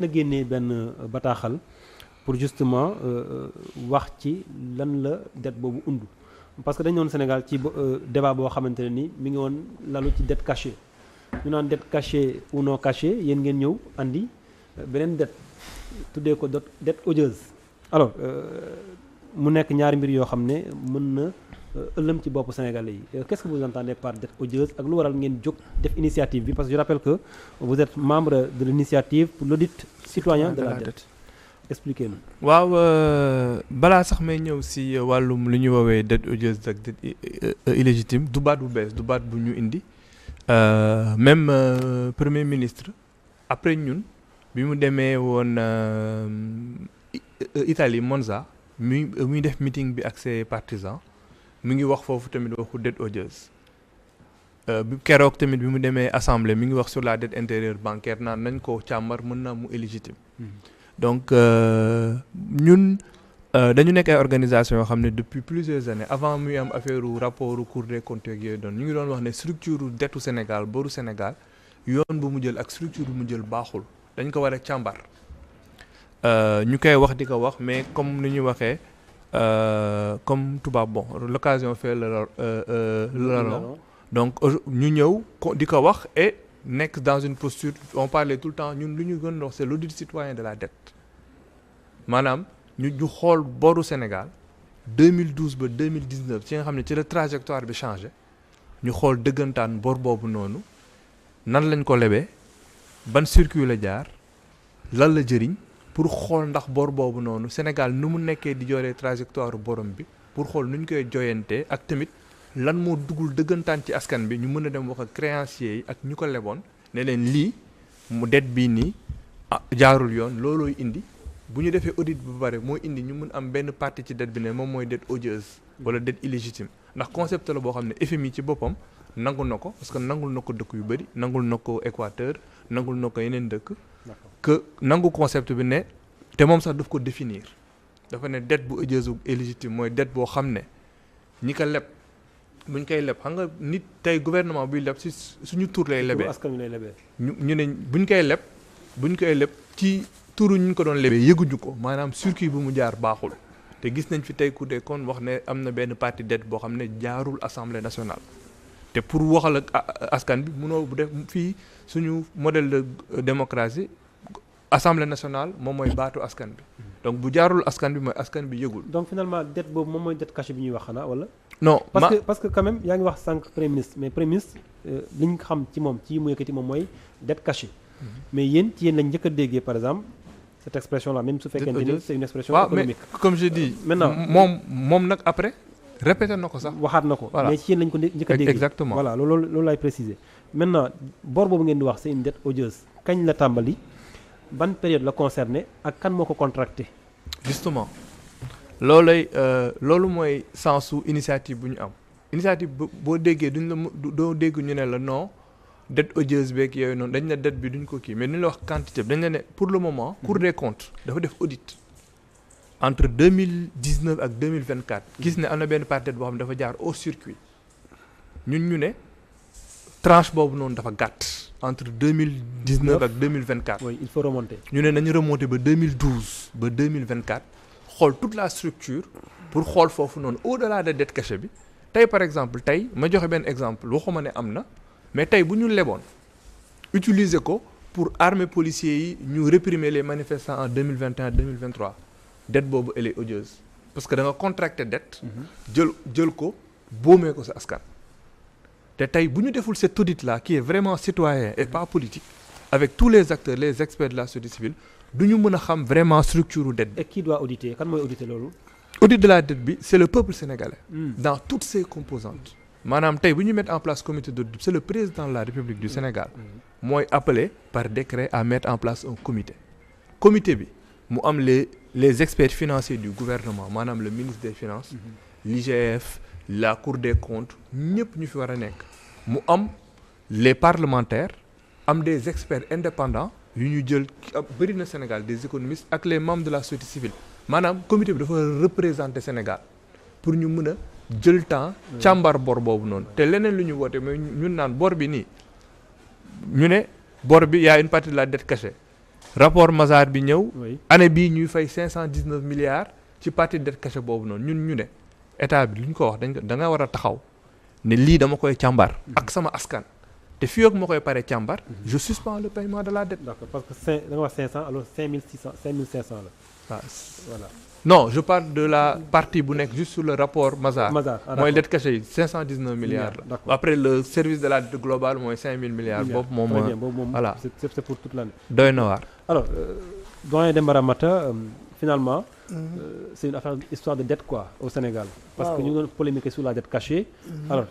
na génnee benn bataaxal pour justement wax ci lan la dette boobu undu parce que dañu woon Sénégal ci débat boo xamante ne ni mi ngi woon lalu ci dette cachée ñu naan dette cachée ou non cachée yéen ngeen ñëw andi beneen dette tuddee ko dette odieuse alors mu nekk ñaari mbir yoo xam ne mën na ëllëm ci bopp Sénégalais yi qu'est-ce que vous entendez par dette odieuse ak lu waral ngeen jóg def initiative bi parce que je rappelle que vous êtes membre de l'initiative pour l'audit citoyen de la dette expliquez-nous. waaw balaa sax may ñëw si wàllum lu ñuy woowee dette odieuse ak dette illégitime du baat bu bees du baat bu ñu indi même premier ministre après ñun bi mu demee woon Italie Monza muy def meeting bi ak ses partisans mu ngi wax foofu tamit waxu dette odieuse bi keroog tamit bi mu demee assemblée mi ngi wax sur la dette intérieure bancaire naan nañ ko càmbar mën naa mu illégitime donc ñun dañu nekk ay organisation yoo xam ne depuis plusieurs années avant muy am affaire rapport Cour des comptes yooyu doon ñu ngi doon wax ne structure dettu Sénégal boru Sénégal yoon bu mu jël ak structure bu mu jël baaxul dañ ko war a càmbar ñu koy wax di ko wax mais comme ni ñu waxee comme tubaab bon l'occasion fait le larron donc ñu ñëw di ko wax et nekk dans une posture on parlait tout le temps ñun lu ñu gën a wax c'est l'audit citoyen de la dette maanaam ñu xool boru Sénégal 2012 ba 2019 ci nga xam ne ci la trajectoire bi changé ñu xool dëggantaan bor boobu noonu nan lañ ko lebee ban circuit la jaar lan la jëriñ pour xool ndax bor boobu noonu Sénégal nu mu nekkee di joree trajectoire borom bi pour xool nu ñu koy joyantee ak tamit lan moo duggul dëggantaan ci askan bi ñu mën a dem wax ak créanciers yi ak ñu ko leboon ne leen lii mu dette bii nii jaarul yoon loolooy indi bu ñu defee audit bu bare mooy indi ñu mën am benn partie ci dette bi ne moom mooy dette odieuse wala dette illégitime ndax concept la boo xam ne FMI ci boppam nangul na ko parce que nangul na ko dëkk yu bëri nangul na ko Équateur nangul na ko yeneen dëkk que nangu concept bi ne te moom sax daf ko définir dafa ne dette bu odieuse ou illégitime mooy dette boo xam ne ñi ko leb buñ koy leb xam nga nit tey gouvernement buy leb si suñu tur lay lebee askan wi lay lebee ñu ne buñ koy leb ci turu ñu ko doon lebee yëguñu ko maanaam circuit bu mu jaar baaxul te gis nañ fi tey Cour des comptes wax ne am na benn partie dette boo xam ne jaarul assemblée nationale te pour waxal ak askan bi mënoo bu def fii suñu modèle de démocratie assemblée nationale moom mooy baatu askan bi donc bu jaarul askan bi mooy askan bi yëgul. donc finalement dette boobu moom mooy dette cachée bi ñuy wax xanaa wala. non parce que quand même yaa ngi wax sànq premier ministre mais premier ministre li ñu xam ci moom ci mu yëkkati moom mooy dette cachée. mais yéen ci yéen lañ njëkk a déggee par exemple cette expression là même su fekkente ni c'est une expression économique. mais comme je dis. maintenant moom nag après répété na ko sax. waxaat na ko voilà. mais ci yéen lañ ko njëkk a déggee. exactement voilà loolu laay préciser. maintenant bor boobu ngeen di wax c'est une dette odieuse kañ la tàmbali ban période la concerné ak kan moo ko contracté. justement loolu mooy sensu initiative bu ñu am initiative boo déggee duñ la doo dégg ñu ne la non dette odieuse beeg yooyu noonu dañ ne dette bi duñ ko kii mais duñ la wax quantité bi dañ la ne pour le moment Cour des comptes dafa def audit entre 2019 ak 2024 gis ne am na benn partie boo xam ne dafa jaar hors circuit ñun ñu ne tranche boobu noonu dafa gàtt entre 2019 ak 2024 oui il faut remonter. ñu ne nañu remonter ba 2012 ba 2024 xool toute la structure pour xool foofu noonu au-delà de dette cachée bi tey par exemple tey ma joxe benn exemple waxuma ne am na mais tey bu ñu leboon utiliser ko pour armer policiers yi ñu réprimer les manifestants en 2021 2023 dette boobu elle est odieuse parce que da nga contracter dette jël ko boomee ko sa askan te tey bu ñu deful cet audit là qui est vraiment citoyen et pas politique avec tous les acteurs les experts de la société civile du ñu mën a xam vraiment structure dette bi. et qui doit auditer kan mooy auditer loolu. audit de la dette bi c'est le peuple sénégalais. dans toutes ses composantes. maanaam tey bu ñu mettre en place comité d'audit c'est le président de la République du Sénégal mooy appelé par décret à mettre en place un comité bi mu am les experts financiers du gouvernement maanaam le ministre des finances l'IGF la Cour des comptes ñëpp ñu fi war a nekk mu am les parlementaires am des experts indépendants yu ñu jël bëri na Sénégal des économistes ak les membres de la société civile maanaam comité bi dafa représenter Sénégal pour ñu mën a jël temps càmbar bor boobu noonu te leneen lu ñu woote mais ñun naan bor bi nii ñu ne bor bi y a une partie de la dette cachée rapport Mazars bi ñëw oui année bii ñuy fay 519 milliards ci partie dette cachée boobu noonu ñun ñu ne état bi lu ñu ko wax dañ ko da nga war a taxaw ne lii dama koy càmbar ak sama askan te fii ak ma koy pare càmbar je suspends le paiement de la dette. d'accord parce que da nga wax 500 alors 5600 5500 la waaw voilà. non je parle de la partie bu nekk juste sur le rapport Mazars Mazars mooy dette cachée yi 519 milliards la d'accord. après le service de la dette globale mooy 5000 milliards boobu moom très bien boobu moom voilà c'est pour toute l'année. doy na waar. alors doyen Demba Ramata finalement c'est une affaire histoire de dette quoi au Sénégal parce que ñu ngi doon polémiquer sur la dette cachée alors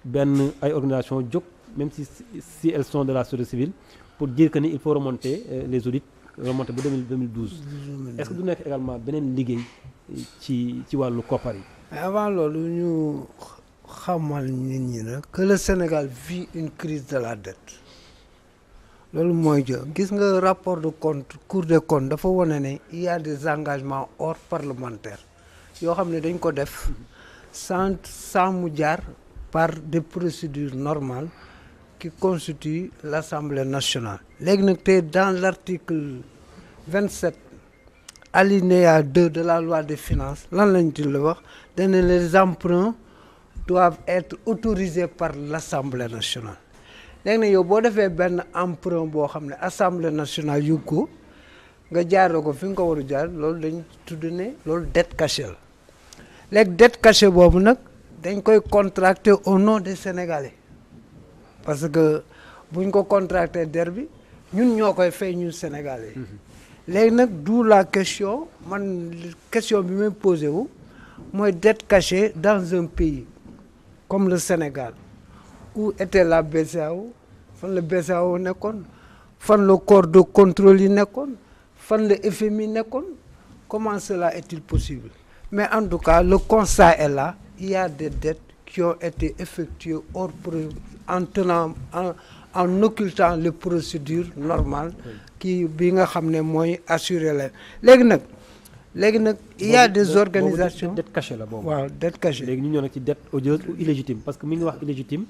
benn ay organisation jóg même si elles sont de la société civile pour dire que ni il faut remonter les audits remonter ba 2012 est-ce que du nekk également beneen liggéey ci wàllu koppar yi. avant loolu ñu xamal nit ñi nag que le Sénégal vit une crise de la dette loolu mooy gis nga rapport de compte Cour des comptes dafa wane ne il y a des engagements hors parlementaires yoo xam ne dañ ko def sans mu jaar par des procédures normales qui constituent l'Assemblée nationale. léegi nag tey dans l'article 27 alinéa 2 de la loi des finances lan lañ ci la wax dañ ne les emprunts doivent être autorisés par l'Assemblée nationale. léegi nag yow boo defee benn emprunt boo xam ne Assemblée nationale yu ko nga jaaree ko fi nga ko war a jaar loolu dañ tudd ne loolu dette cachée la léegi dette cachée boobu nag dañ koy contracter au nom des Sénégalais parce que buñ ko contracter der bi ñun ñoo koy fay ñun Sénégalais léegi nag d'où la question bi may posé wu mooy dette cachée dans un pays comme le Sénégal où était la BCEAO fan la BCEAO nekkoon fan la corps de contrôle yi nekkoon fan la FMI nekkoon comment cela est-il possible mais en tout cas le constat est là il y a des dettes qui ont été effectuées en occultant les procédures normales bi nga xam ne mooy assurer leen léegi nag il y a des organisations dette cachée la boobu waaw dette cachée léegi ñu ñëw nag ci dette odieuse ou illégitime parce que mi ngi wax illégitime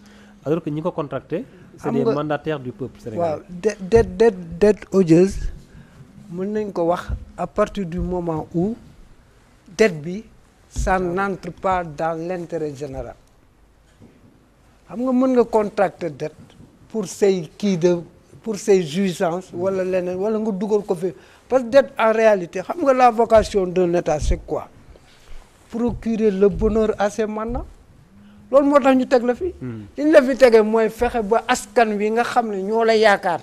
alors que ñi ko contracté c'est des mandataires du peuple sénégalais. waaw dette odieuse mën nañ ko wax à partir du moment où dette bi ça n'entre pas dans l'intérêt général xam nga mën nga contracter dette pour say jouissances wala leneen wala nga dugal ko fi parce que dette en réalité xam nga la vocation d'un État c'est quoi procurer le bonheur à ses mandats loolu moo tax ñu teg la fi. li ñu la fi tegee mooy fexe ba askan wi nga xam ne ñoo la yaakaar.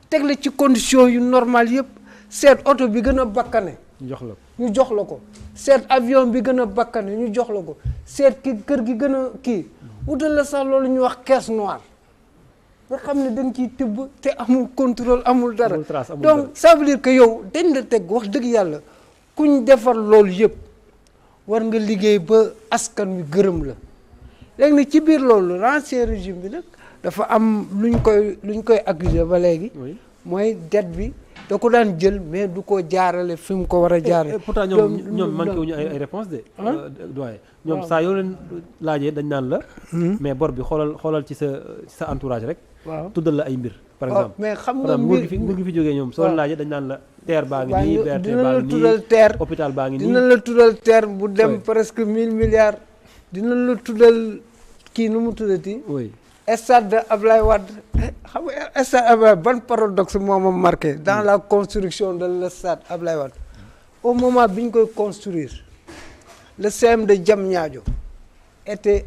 teg la ci conditions yu normal yëpp seet oto bi gën a bakkane. ñu jox la ko seet avion bi gën a bakkane ñu jox la ko seet kër gi gën a kii wutal la sax loolu ñuy wax caisse noire nga xam ne dañ ciy tibb te amul contrôle amul dara. donc ça veut dire que yow dañ la teg wax dëgg yàlla kuñ defar loolu yëpp war nga liggéey ba askan wi gërëm la. léegi nag ci biir loolu l'ancien régime bi nag dafa am luñ koy accuser ba léegi mooy dette bi da ko daan jël mais du ko jaarale fi mu ko war a jaarale. pourtant ñoom manqué wuñu ay réponse de doyen ñoom saa yoo leen laajee dañ naan la mais bor bi xoolal ci sa entourage rek waaw tuddal la ay mbir par exemple mais xam nga nguur gi fi jógee ñoom soo leen laajee dañ naan la terre baa ngi nii BRT baa ngi nii hôpital baa ngi nii dina la tuddal terre bu dem presque 1000 milliards dina la tuddal kii nu mu tuddati oui stade Ablaye Wade xam nga stade Ablaye ban paradoxe moo ma marqué dans la construction de le stade Ablaye Wade au moment bi ñu koy construire le CM de Diamniadio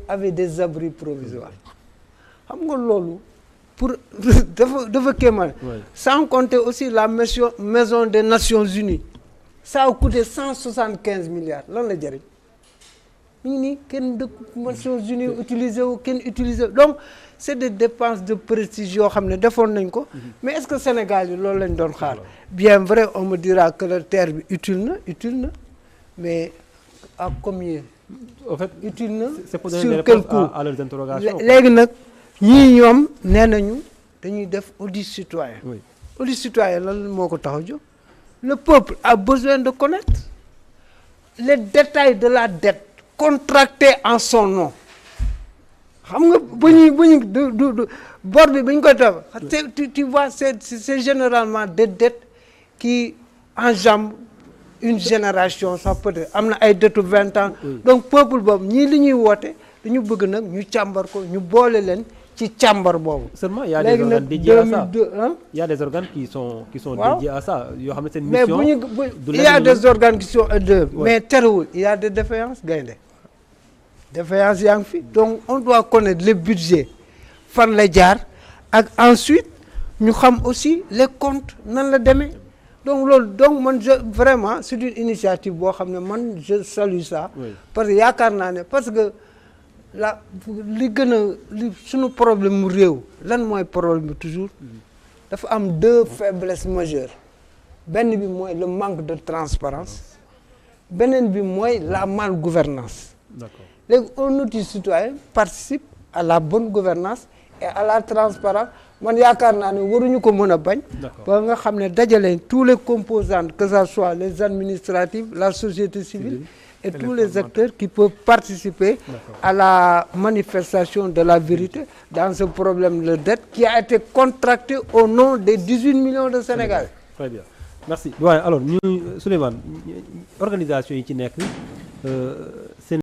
avait des abris provisoires xam nga loolu pour dafa kéemaan sans compter aussi la maison des Nations Unies ça a coûté 175 milliards lan la jëriñ ñu ngi nii kenn dëkk Nations Unies utilisé wu kenn utilisé donc c'est des dépenses de prestige yoo xam ne defoon nañ ko mais est-ce que Sénégal yi loolu lañ doon xaar bien vrai on me dira que la terre bi utile na mais à combien en fait utile na c'est pour donner sur des quel réponses coût à leurs interrogations léegi nag ñii ñoom nee nañu dañuy def audit citoyen audit citoyen lan moo ko tax a jóg le peuple a besoin de connaître les détails de la dette contracté en son nom xam nga bu ñu du bor bi bu ñu koy tabax tu vois c'est généralement des dettes qui enjambent une génération sax peut-être am na ay dettes 20 ans donc peuple boobu ñii li ñuy woote dañu bëgg nag ñu càmbar ko ñu boole leen ci càmbar boobu. Seulement il y a des organes dédiés à ça. Il y a des organes qui sont dédiés à ça yoo xam ne seen mission. mais il y a des organes qui sont mais terewul il y a des défaillances gaynde défaillance yaa ngi fi donc on doit connaître le budget fan la jaar ak ensuite ñu xam aussi les comptes nan la demee donc loolu donc man vraiment c'est une initiative boo xam ne man je salue ça. parce que yaakaar naa ne parce que li gën a li suñu problème mu réew lan mooy problème bi toujours dafa am deux faiblesses majeures benn bi mooy le manque de transparence beneen bi mooy la malgouvernance. D'accord. Léegi un outil citoyen participe à la bonne gouvernance et à la transparence man yaakaar naa ne waruñu ko mën a bañ. ba nga xam ne dajale tous les composants que ça soit les administratifs la société civile et tous les acteurs qui peuvent participer à la manifestation de la vérité dans ce problème de dette qui a été contracté au nom des 18 millions de Sénégalais. Très bien merci. waaye alors ñu Souleymane organisation yi ci nekk